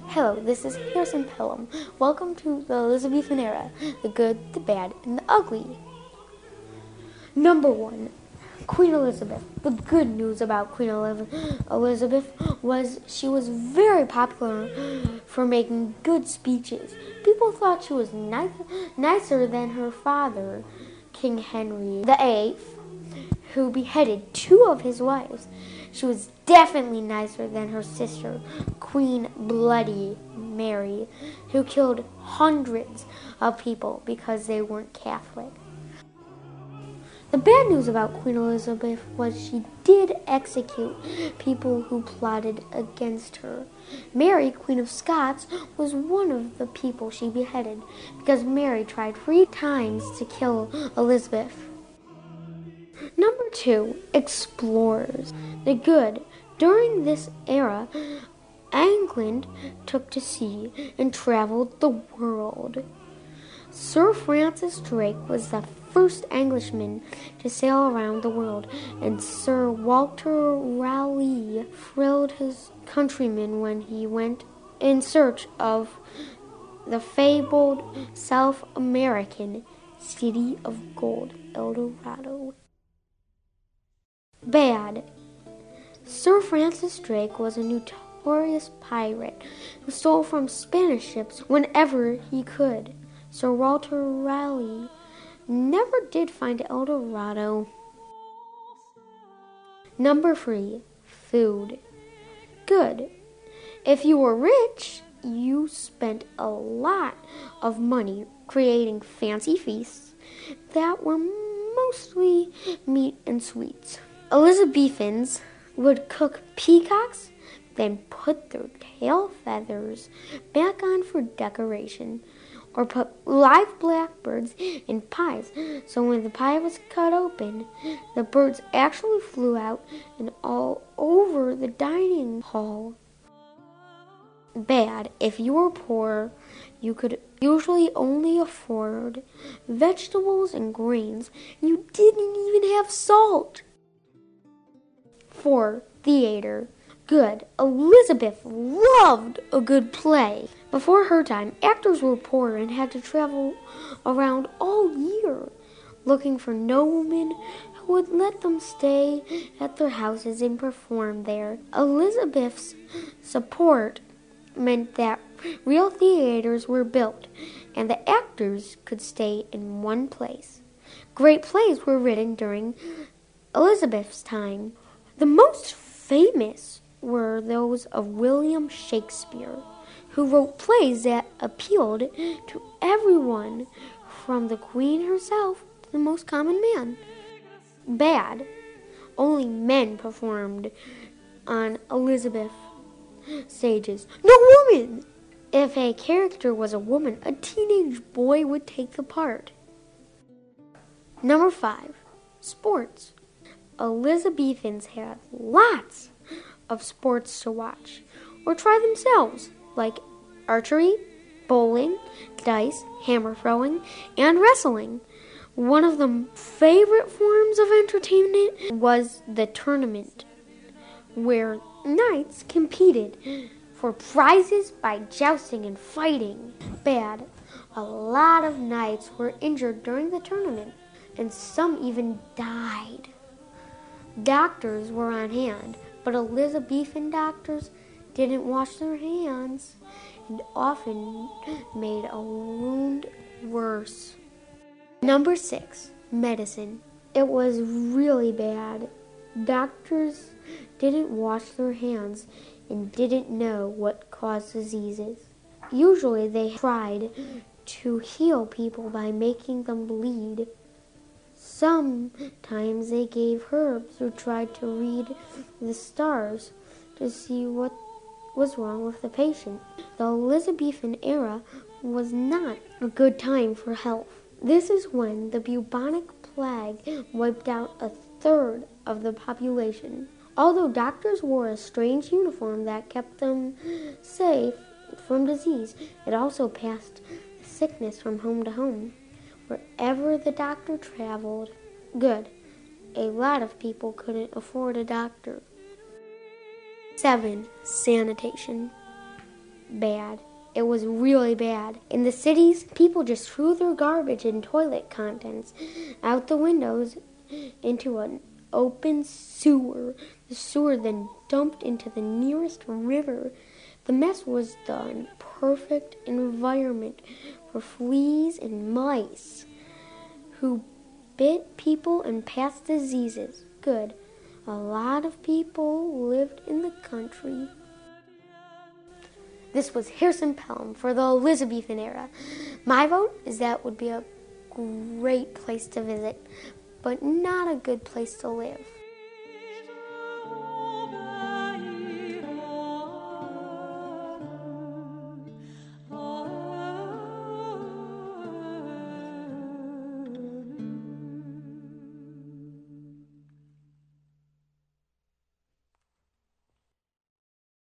Hello, this is Harrison Pelham. Welcome to the Elizabethan Era, the good, the bad, and the ugly. Number 1, Queen Elizabeth. The good news about Queen Elizabeth was she was very popular for making good speeches. People thought she was nicer than her father, King Henry VIII, who beheaded 2 of his wives. She was definitely nicer than her sister, Queen Bloody Mary, who killed hundreds of people because they weren't Catholic. The bad news about Queen Elizabeth was she did execute people who plotted against her. Mary, Queen of Scots, was one of the people she beheaded because Mary tried 3 times to kill Elizabeth. Number 2, explorers. The good. During this era, England took to sea and traveled the world. Sir Francis Drake was the first Englishman to sail around the world, and Sir Walter Raleigh thrilled his countrymen when he went in search of the fabled South American city of gold, El Dorado. Bad. Sir Francis Drake was a notorious pirate who stole from Spanish ships whenever he could. Sir Walter Raleigh never did find El Dorado. Number 3, food. Good. If you were rich, you spent a lot of money creating fancy feasts that were mostly meat and sweets. Elizabethans would cook peacocks, then put their tail feathers back on for decoration, or put live blackbirds in pies, so when the pie was cut open, the birds actually flew out and all over the dining hall. Bad. If you were poor, you could usually only afford vegetables and grains, and you didn't even have salt. 4, theater. Good. Elizabeth loved a good play. Before her time, actors were poor and had to travel around all year looking for noblemen who would let them stay at their houses and perform there. Elizabeth's support meant that real theaters were built and the actors could stay in one place. Great plays were written during Elizabeth's time. The most famous were those of William Shakespeare, who wrote plays that appealed to everyone, from the Queen herself to the most common man. Bad. Only men performed on Elizabeth stages. No women! If a character was a woman, a teenage boy would take the part. Number 5, sports. Elizabethans had lots of sports to watch or try themselves, like archery, bowling, dice, hammer throwing, and wrestling. One of the favorite forms of entertainment was the tournament, where knights competed for prizes by jousting and fighting. Bad. A lot of knights were injured during the tournament, and some even died. Doctors were on hand, but Elizabethan doctors didn't wash their hands and often made a wound worse. Number 6, medicine. It was really bad. Doctors didn't wash their hands and didn't know what caused diseases. Usually they tried to heal people by making them bleed. Sometimes they gave herbs or tried to read the stars to see what was wrong with the patient. The Elizabethan era was not a good time for health. This is when the bubonic plague wiped out a third of the population. Although doctors wore a strange uniform that kept them safe from disease, it also passed sickness from home to home. Wherever the doctor traveled, good. A lot of people couldn't afford a doctor. 7, sanitation. bad. It was really bad. In the cities, people just threw their garbage and toilet contents out the windows into an open sewer. The sewer then dumped into the nearest river. The mess was the perfect environment for fleas and mice who bit people and passed diseases. Good. A lot of people lived in the country. This was Harrison Pelham for the Elizabethan Era. My vote is that would be a great place to visit, but not a good place to live.